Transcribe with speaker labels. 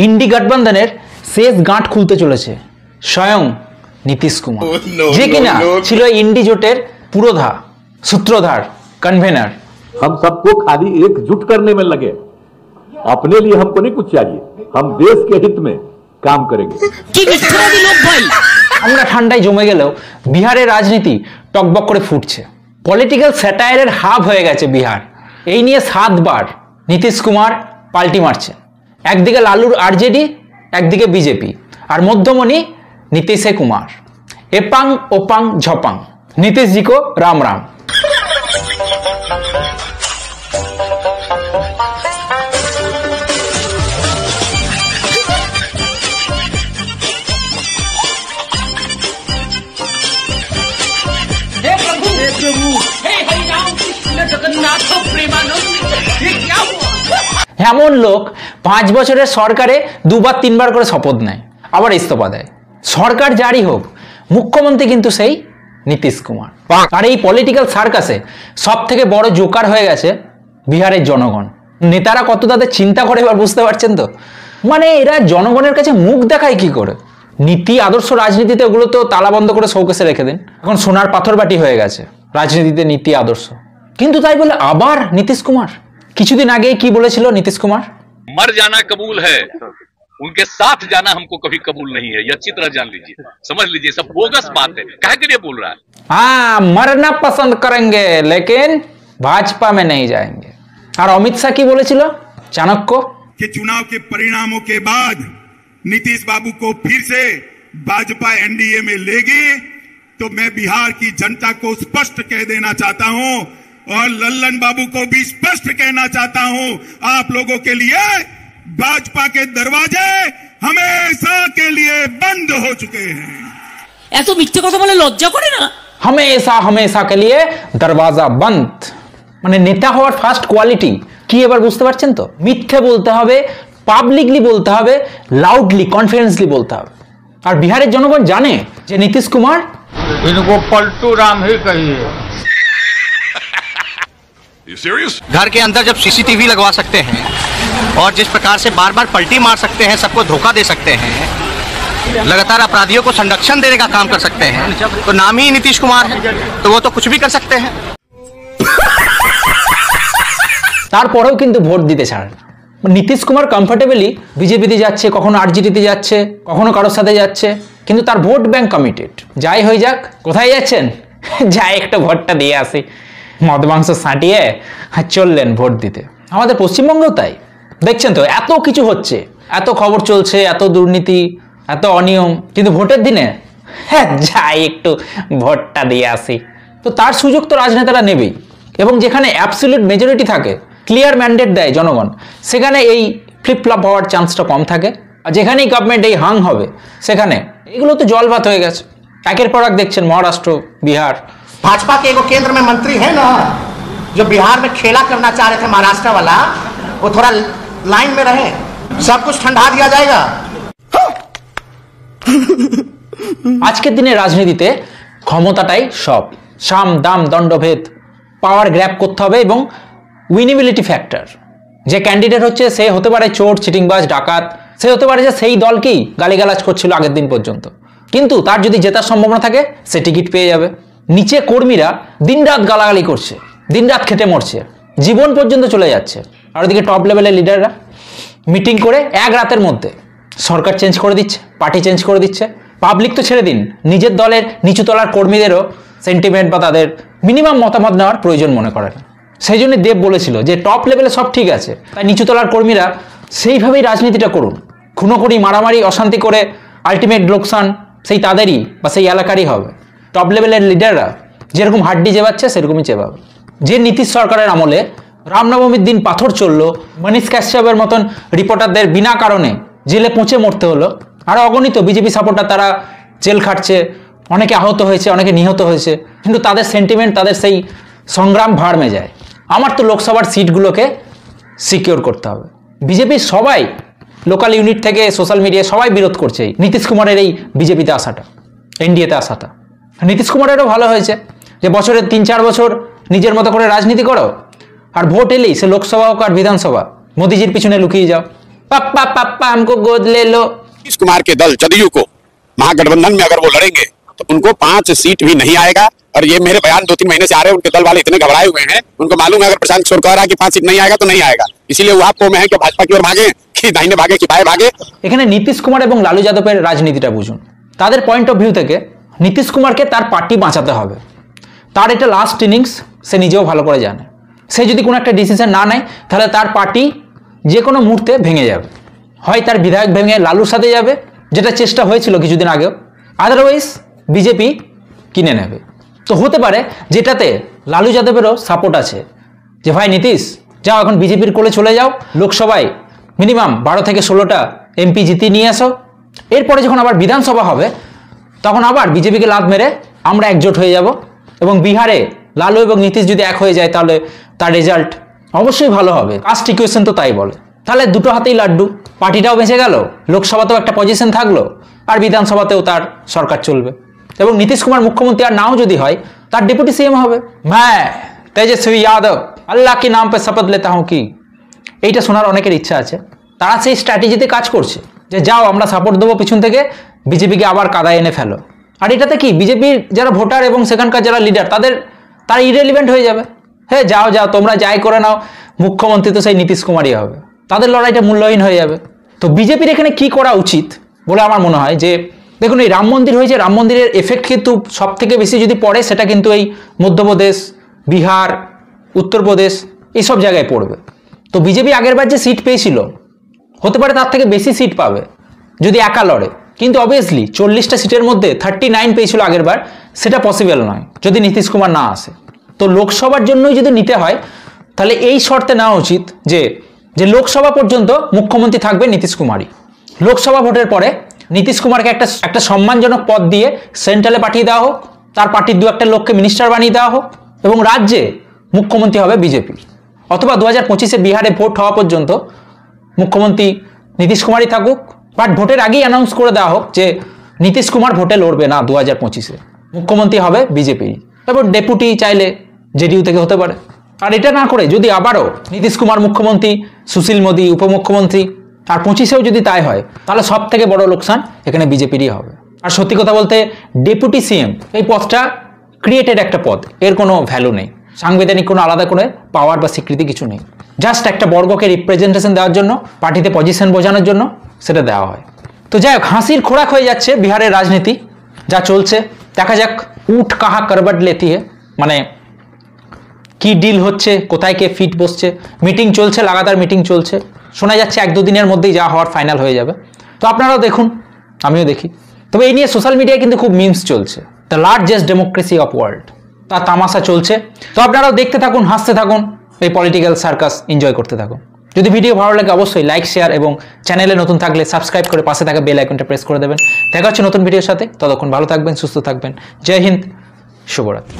Speaker 1: इंडी गठबंधनेर शेष गांठ खुलते चलेছে स्वयं नीतीश कुमार जे किना छिलो इंडी जोटेर पुरोधा सूत्रधार कन्वेनर।
Speaker 2: हम सबको खाली एकजुट करने में लगे, अपने लिए हमको नहीं कुछ चाहिए, हम देश के हित में काम करेंगे।
Speaker 1: আমরা ঠান্ডায় জমে গেলেও বিহারের রাজনীতি টকবক করে ফুটছে। পলিটিক্যাল স্যাটায়ারের হাব হয়ে গেছে বিহার। এই নিয়ে 7 বার নীতিশ কুমার পাল্টি মারছে। একদিকে লালুর আরজেডি, একদিকে বিজেপি, আর মধ্যমণি नीतीश कुमार। एपांग ओपांग झपांग, नीतीश जी को राम राम। এমন লোক 5 বছরের সরকারে 2 বার 3 বার করে শপথ নেয়, আবার ইস্তফা দেয়। সরকার জারি হোক, মুখ্যমন্ত্রী কিন্তু সেই নীতিশ কুমার। আর এই পলিটিক্যাল সার্কাসে সবথেকে বড় জোকার হয়ে গেছে বিহারের জনগণ। নেতারা কত তাদের চিন্তা করে এবার বুঝতে পারছেন তো? মানে এরা জনগণের কাছে মুখ দেখায় কি করে? নীতি আদর্শ রাজনীতিতে ওগুলো তো তালা বন্ধ করে শোকেসে রেখে দিন। এখন সোনার পাথর বাটি হয়ে গেছে রাজনীতিতে নীতি আদর্শ। কিন্তু তাই বলে আবার নীতিশ কুমার। কিছুদিন আগে কি বলেছিল নীতিশ কুমার?
Speaker 3: मर जाना कबूल है, उनके साथ जाना हमको कभी कबूल नहीं है। ये अच्छी तरह जान लीजिए, समझ लीजिए, सब बोगस बात है। काहे के लिए बोल रहा है?
Speaker 1: हाँ, मरना पसंद करेंगे लेकिन भाजपा में नहीं जाएंगे। और अमित शाह की बोलेছিল चाणक्य
Speaker 4: कि चुनाव के परिणामों के बाद नीतीश बाबू को फिर से भाजपा एनडीए में लेगी तो मैं बिहार की जनता को स्पष्ट कह देना चाहता हूं और लल्लन बाबू को भी स्पष्ट कहना चाहता हूं, आप लोगों के लिए भाजपा के दरवाजे हमेशा के लिए बंद हो चुके हैं।
Speaker 5: ऐसा मिथ्या কথা বলে লজ্জা করে না?
Speaker 1: हमेशा हमेशा के लिए दरवाजा बंद। মানে নেতা হওয়ার ফার্স্ট কোয়ালিটি কি এবার বুঝতে পারছেন তো? মিথ্যে বলতে হবে, পাবলিকলি বলতে হবে, লাউডলি কনফিডেন্সলি বলতে হবে। আর বিহারের জনগণ জানে যে নীতিশ কুমার
Speaker 6: इनको पलटू राम ही कहिए।
Speaker 7: घर के अंदर जब सीसीटीवी लगवा सकते हैं और जिस प्रकार से बार बार पलटी मार सकते हैं, सबको धोखा दे सकते हैं, लगातार अपराधियों को संरक्षण देने का काम कर सकते हैं, तो नाम ही नीतीश कुमार है, तो वो तो कुछ भी कर सकते हैं।
Speaker 1: তারপরেও কিন্তু ভোট দিতে ছাড়ে না। নীতিশ কুমার কমফোর্টেবলি বিজেপিতে যাচ্ছে, কখনো আরজেডিতে যাচ্ছে, কখনো কারোর সাথে যাচ্ছে, কিন্তু তার ভোট ব্যাংক কমিটেড। যাই হয়ে যাক, কোথায় যাচ্ছেন? যাই একটু ভোটটা দিয়ে আসি, মদ মাংস সাঁটিয়ে চললেন ভোট দিতে। আমাদের পশ্চিমবঙ্গেও তাই দেখছেন তো, এত কিছু হচ্ছে, এত খবর চলছে, এত দুর্নীতি, এত অনিয়ম, কিন্তু ভোটের দিনে যাই একটু ভোটটা দিয়ে আসি। তো তার সুযোগ তো রাজনেতারা নেবেই, এবং যেখানে অ্যাবসলিউট মেজরিটি থাকে, ক্লিয়ার ম্যান্ডেট দেয় জনগণ, সেখানে এই ফ্লিপফ্লপ হওয়ার চান্সটা কম থাকে। আর যেখানেই গভর্নমেন্ট এই হাং হবে, সেখানে এগুলো তো জলভাত হয়ে গেছে। একের পর এক দেখছেন মহারাষ্ট্র, বিহার।
Speaker 7: भाजपा के एगो केंद्र में मंत्री है ना, जो बिहार में खेला करना चाह रहे थे महाराष्ट्र वाला, वो थोड़ा लाइन में रहे, सब कुछ ठंडा दिया जाएगा।
Speaker 1: আজকের দিনে রাজনীতিতে ক্ষমতাটাই সব। সাম দাম দণ্ডভেদ, পাওয়ার গ্র্যাব করতে হবে, এবং উইনেবিলিটি ফ্যাক্টর। যে ক্যান্ডিডেট হচ্ছে সে হতে পারে চোর, চিটিংবাজ, ডাকাত, সে হতে পারে যে সেই দলকেই গালিগালাজ করছিল আগের দিন পর্যন্ত, কিন্তু তার যদি জেতার সম্ভাবনা থাকে সে টিকিট পেয়ে যাবে। নিচে কর্মীরা দিনরাত গালাগালি করছে, দিনরাত খেটে মরছে, জীবন পর্যন্ত চলে যাচ্ছে। আর ওদিকে টপ লেভেলের লিডাররা মিটিং করে এক রাতের মধ্যে সরকার চেঞ্জ করে দিচ্ছে, পার্টি চেঞ্জ করে দিচ্ছে। পাবলিক তো ছেড়ে দিন, নিজের দলের নিচু তলার কর্মীদেরও সেন্টিমেন্ট বা তাদের মিনিমাম মতামত নেওয়ার প্রয়োজন মনে করে না। সেই জন্য দেব বলেছিল যে টপ লেভেলে সব ঠিক আছে, তাই নিচু তলার কর্মীরা সেইভাবেই রাজনীতিটা করুন। খুনোখুনি, মারামারি, অশান্তি করে আলটিমেট লোকসান সেই তাদেরই বা সেই এলাকারই হবে। টপ লেভেলের লিডাররা যেরকম হাড্ডি চেবাচ্ছে সেরকমই চেবাবে। যে নীতিশ সরকারের আমলে রামনবমীর দিন পাথর চললো, মনীষ কাশ্যপের মতন রিপোর্টারদের বিনা কারণে জেলে পৌঁছে মরতে হলো, আর অগণিত বিজেপি সাপোর্টার তারা জেল খাটছে, অনেকে আহত হয়েছে, অনেকে নিহত হয়েছে, কিন্তু তাদের সেন্টিমেন্ট, তাদের সেই সংগ্রাম ভাড়মে যায়। আমার তো লোকসভার সিটগুলোকে সিকিওর করতে হবে। বিজেপির সবাই লোকাল ইউনিট থেকে সোশ্যাল মিডিয়ায় সবাই বিরোধ করছে নীতিশ কুমারের এই বিজেপিতে আসাটা, এনডিএতে আসাটা। নীতিশ কুমারেরও ভালো হয়েছে যে বছরের 3-4 বছর নিজের মতো করে রাজনীতি করো, আর ভোট এলেই সে লোকসভা হোক আর বিধানসভা মোদিজির পিছনে লুকিয়ে যাও। पापा पापा हमको गोद ले लो।
Speaker 8: नीतीश कुमार के दल जदयू को महागठबंधन में अगर वो लड़ेंगे तो उनको 5 सीट भी नहीं आएगा। और ये मेरे बयान 2-3 महीने से आ रहे हैं, उनके दल वाले इतने घबराए हुए हैं, उनको मालूम है अगर प्रशांत किशोर कह रहा है कि 5 सीट नहीं आएगा तो नहीं आएगा, इसीलिए वो आपको में है कि भाजपा की ओर भागे, कि दाहिने भागे कि बाएं भागे।
Speaker 1: এখানে নীতিশ কুমার এবং লালু যাদবের রাজনীতিটা বুঝুন। তাদের পয়েন্ট অফ ভিউ থেকে নীতিশ কুমারকে তার পার্টি বাঁচাতে হবে, তার এটা লাস্ট ইনিংস, সে নিজেও ভালো করে জানে। সে যদি কোনো একটা ডিসিশন না নেয় তাহলে তার পার্টি যে কোনো মুহূর্তে ভেঙে যাবে, হয় তার বিধায়ক ভেঙে লালুর সাথে যাবে, যেটা চেষ্টা হয়েছিল কিছুদিন আগেও, আদারওয়াইজ বিজেপি কিনে নেবে। তো হতে পারে যেটাতে লালু যাদবেরও সাপোর্ট আছে যে ভাই নীতিশ যাও এখন বিজেপির কোলে চলে যাও, লোকসভায় মিনিমাম 12 থেকে 16টা এমপি জিতিয়ে নিয়ে আসো, এরপরে যখন আবার বিধানসভা হবে তখন আবার বিজেপিকে লাত মেরে আমরা একজোট হয়ে যাব এবং বিহারে লালু এবং নীতিশ যদি এক হয়ে যায় তাহলে তার রেজাল্ট অবশ্যই ভালো হবে। কাস্ট ইকুয়েশন তো তাই বলে। তাহলে দুটো হাতেই লাড্ডু, পার্টিটাও বেঁচে গেল, লোকসভাতেও একটা পজিশন থাকলো, আর বিধানসভাতেও তার সরকার চলবে এবং নীতিশ কুমার মুখ্যমন্ত্রী আর নাও যদি হয় তার ডেপুটি সিএম হবে। मैं तेजस्वी यादव আল্লাহ কি নাম পে শপথ লেতা হুঁ কি, এইটা শোনার অনেকের ইচ্ছা আছে। তারা সেই স্ট্র্যাটেজিতে কাজ করছে যে যাও আমরা সাপোর্ট দেবো পিছন থেকে, বিজেপিকে আবার কাদায় এনে ফেলো। আর এটাতে কি বিজেপির যারা ভোটার এবং সেখানকার যারা লিডার তারা ইরেলিভেন্ট হয়ে যাবে। হ্যাঁ যাও যাও তোমরা যাই করে নাও, মুখ্যমন্ত্রী তো সেই নীতিশ কুমারই হবে, তাদের লড়াইটা মূল্যহীন হয়ে যাবে। তো বিজেপির এখানে কি করা উচিত বলে আমার মনে হয় যে দেখুন এই রাম মন্দির হয়েছে, রাম মন্দিরের এফেক্ট কিন্তু সব থেকে বেশি যদি পড়ে সেটা কিন্তু এই মধ্যপ্রদেশ, বিহার, উত্তরপ্রদেশ এইসব জায়গায় পড়বে। তো বিজেপি আগেরবার যে সিট পেয়েছিল হতে পারে তার থেকে বেশি সিট পাবে যদি একা লড়ে, কিন্তু অবভিয়াসলি 40টা সিটের মধ্যে 39 পেয়েছিল আগেরবার, সেটা পসিবল নয় যদি নীতিশ কুমার না আসে। তো লোকসভার জন্যই যদি নিতে হয় তাহলে এই শর্তে নেওয়া উচিত যে লোকসভা পর্যন্ত মুখ্যমন্ত্রী থাকবে নীতিশ কুমারই। লোকসভা ভোটের পরে নীতিশ কুমারকে একটা সম্মানজনক পদ দিয়ে সেন্ট্রালে পাঠিয়ে দেওয়া হোক, তার পার্টির 2-1 লোককে মিনিস্টার বানিয়ে দেওয়া হোক এবং রাজ্যে মুখ্যমন্ত্রী হবে বিজেপি। অথবা 2025-এ বিহারে ভোট হওয়া পর্যন্ত মুখ্যমন্ত্রী নীতিশ কুমারই থাকুক, বাট ভোটের আগেই অ্যানাউন্স করে দেওয়া হোক যে নীতিশ কুমার ভোটে লড়বে না 2025-এ, মুখ্যমন্ত্রী হবে বিজেপি এবং ডেপুটি চাইলে জেডিইউ থেকে হতে পারে। আর এটা না করে যদি আবারও নীতিশ কুমার মুখ্যমন্ত্রী, সুশীল মোদী উপমুখ্যমন্ত্রী, আর 25-এও যদি তাই হয় তাহলে সব থেকে বড় লোকসান এখানে বিজেপিরই হবে। আর সত্যি কথা বলতে ডেপুটি সিএম এই পদটা ক্রিয়েটেড একটা পদ, এর কোনো ভ্যালু নেই, সাংবিধানিক কোনো আলাদা করে পাওয়ার বা স্বীকৃতি কিছু নেই, জাস্ট একটা বর্গকে রিপ্রেজেন্টেশন দেওয়ার জন্য, পার্টিতে পজিশন বোঝানোর জন্য সেটা দেওয়া হয়। তো যাই হোক, হাসির খোরাক হয়ে যাচ্ছে বিহারের রাজনীতি যা চলছে, দেখা যাক উঠ কাহা করবট লেতি হে, মানে কি ডিল হচ্ছে, কোথায় কে ফিট বসছে, মিটিং চলছে, লাগাতার মিটিং চলছে, শোনা যাচ্ছে 1-2 দিনের মধ্যেই যা হওয়ার ফাইনাল হয়ে যাবে। তো আপনারাও দেখুন, আমিও দেখি। তবে এই নিয়ে সোশ্যাল মিডিয়ায় কিন্তু খুব মিমস চলছে, the largest democracy of world, তার তামাশা চলছে। তো আপনারাও দেখতে থাকুন, হাসতে থাকুন, এই পলিটিক্যাল সার্কাস এনজয় করতে থাকুন। যদি ভিডিও ভালো লাগে অবশ্যই লাইক, শেয়ার এবং চ্যানেলে নতুন থাকলে সাবস্ক্রাইব করে পাশে থাকা বেল আইকনটা প্রেস করে দেবেন। দেখা হচ্ছে নতুন ভিডিওর সাথে, ততক্ষণ ভালো থাকবেন, সুস্থ থাকবেন। জয় হিন্দ, শুভরাত্রি।